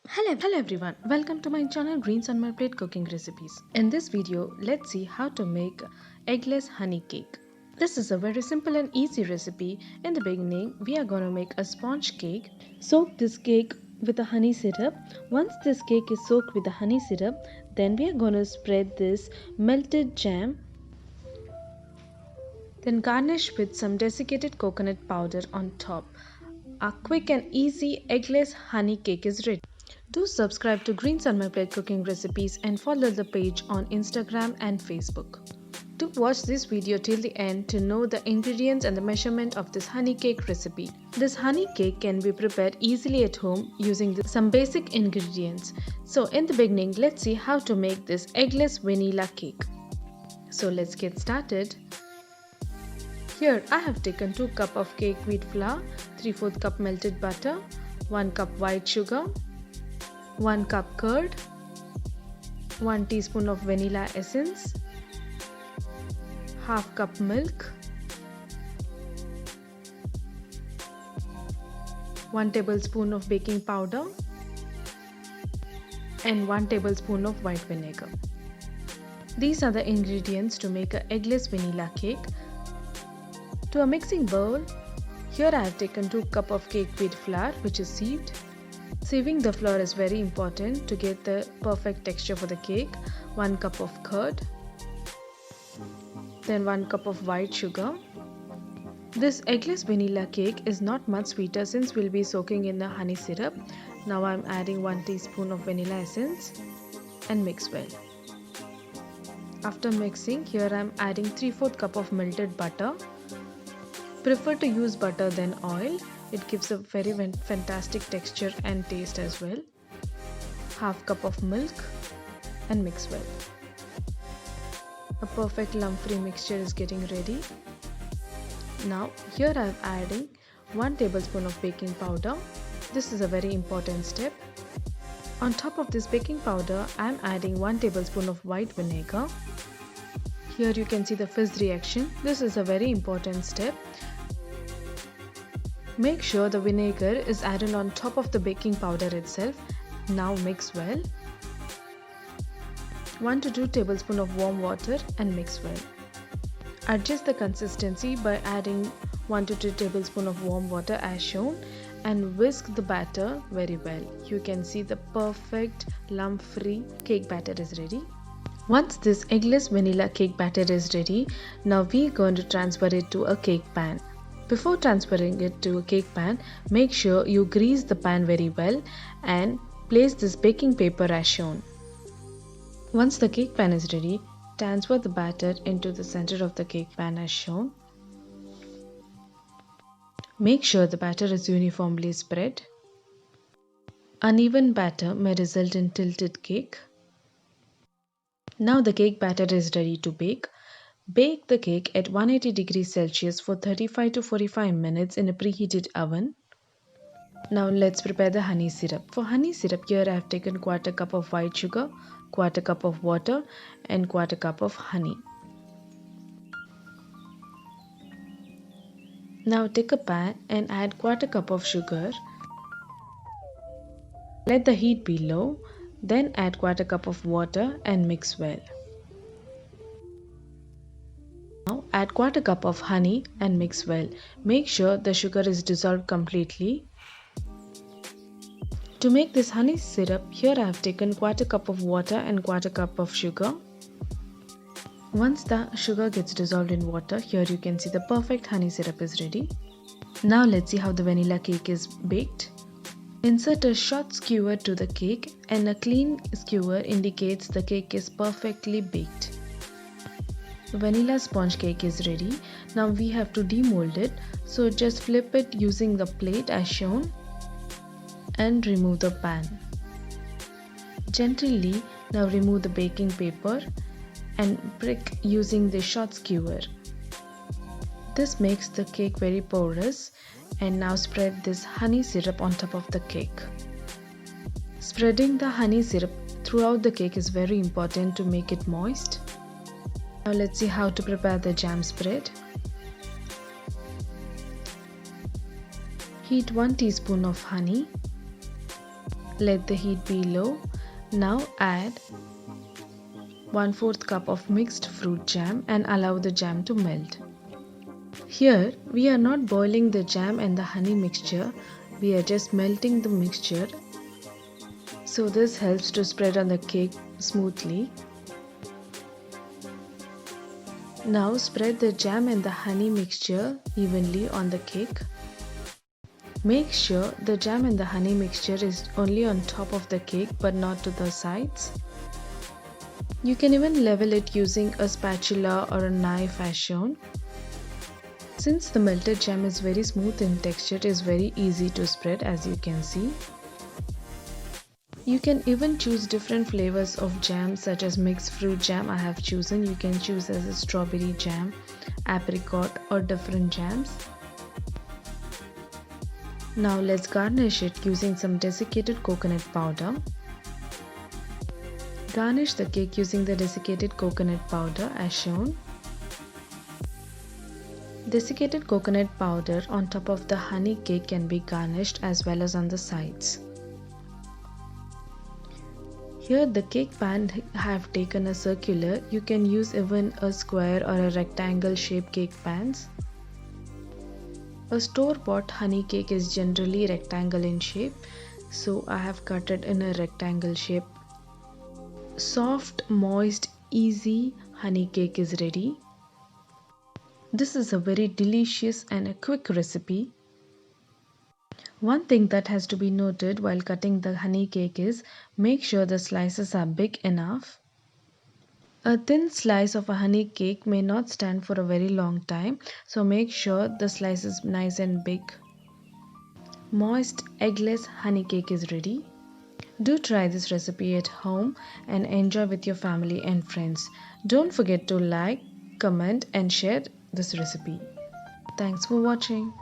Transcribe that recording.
Hello everyone, welcome to my channel Greens on My Plate Cooking Recipes. In this video, let's see how to make eggless honey cake. This is a very simple and easy recipe. In the beginning, we are going to make a sponge cake. Soak this cake with a honey syrup. Once this cake is soaked with the honey syrup, then we are going to spread this melted jam. Then garnish with some desiccated coconut powder on top. A quick and easy eggless honey cake is ready. Do subscribe to Greens on My Plate Cooking Recipes and follow the page on Instagram and Facebook. Do watch this video till the end to know the ingredients and the measurement of this honey cake recipe. This honey cake can be prepared easily at home using some basic ingredients. So in the beginning, let's see how to make this eggless vanilla cake. So let's get started. Here I have taken 2 cups of cake wheat flour, 3/4 cup melted butter, 1 cup white sugar, 1 cup curd, 1 teaspoon of vanilla essence, half cup milk, 1 tablespoon of baking powder and 1 tablespoon of white vinegar. These are the ingredients to make an eggless vanilla cake. To a mixing bowl, here I have taken 2 cups of cake wheat flour which is sieved. Sieving the flour is very important to get the perfect texture for the cake. 1 cup of curd, then 1 cup of white sugar. This eggless vanilla cake is not much sweeter since we'll be soaking in the honey syrup. Now I'm adding 1 teaspoon of vanilla essence and mix well. After mixing, here I'm adding 3/4 cup of melted butter. Prefer to use butter than oil. It gives a very fantastic texture and taste as well. Half cup of milk and mix well. A perfect lump-free mixture is getting ready. Now here I am adding 1 tablespoon of baking powder. This is a very important step. On top of this baking powder, I am adding 1 tablespoon of white vinegar. Here you can see the fizz reaction. This is a very important step. Make sure the vinegar is added on top of the baking powder itself. Now mix well. 1 to 2 tablespoons of warm water and mix well. Adjust the consistency by adding 1 to 2 tablespoons of warm water as shown and whisk the batter very well. You can see the perfect lump-free cake batter is ready. Once this eggless vanilla cake batter is ready, now we are going to transfer it to a cake pan. Before transferring it to a cake pan, make sure you grease the pan very well and place this baking paper as shown. Once the cake pan is ready, transfer the batter into the center of the cake pan as shown. Make sure the batter is uniformly spread. Uneven batter may result in tilted cake. Now the cake batter is ready to bake. Bake the cake at 180 degrees Celsius for 35 to 45 minutes in a preheated oven. Now let's prepare the honey syrup. For honey syrup, here I have taken 1/4 cup of white sugar, 1/4 cup of water and 1/4 cup of honey. Now take a pan and add 1/4 cup of sugar. Let the heat be low, then add 1/4 cup of water and mix well. Now add 1/4 cup of honey and mix well. Make sure the sugar is dissolved completely. To make this honey syrup, here I have taken 1/4 cup of water and 1/4 cup of sugar. Once the sugar gets dissolved in water, here you can see the perfect honey syrup is ready. Now let's see how the vanilla cake is baked. Insert a short skewer to the cake and a clean skewer indicates the cake is perfectly baked. The vanilla sponge cake is ready. Now we have to demold it, so just flip it using the plate as shown and remove the pan. Gently now remove the baking paper and prick using the short skewer. This makes the cake very porous. And now spread this honey syrup on top of the cake. Spreading the honey syrup throughout the cake is very important to make it moist. Now let's see how to prepare the jam spread. Heat 1 teaspoon of honey. Let the heat be low. Now add 1/4 cup of mixed fruit jam and allow the jam to melt. Here we are not boiling the jam and the honey mixture, we are just melting the mixture, so this helps to spread on the cake smoothly. Now spread the jam and the honey mixture evenly on the cake. Make sure the jam and the honey mixture is only on top of the cake but not to the sides. You can even level it using a spatula or a knife as shown. Since the melted jam is very smooth in texture, it is very easy to spread, as you can see. You can even choose different flavors of jam such as mixed fruit jam I have chosen. You can choose as a strawberry jam, apricot or different jams. Now let's garnish it using some desiccated coconut powder. Garnish the cake using the desiccated coconut powder as shown. Desiccated coconut powder on top of the honey cake can be garnished as well as on the sides. Here the cake pan I have taken a circular. You can use even a square or a rectangle shaped cake pans. A store-bought honey cake is generally rectangle in shape, so I have cut it in a rectangle shape. Soft, moist, easy honey cake is ready. This is a very delicious and a quick recipe. One thing that has to be noted while cutting the honey cake is make sure the slices are big enough. A thin slice of a honey cake may not stand for a very long time, so make sure the slice is nice and big. Moist eggless honey cake is ready. Do try this recipe at home and enjoy with your family and friends. Don't forget to like, comment and share this recipe. Thanks for watching.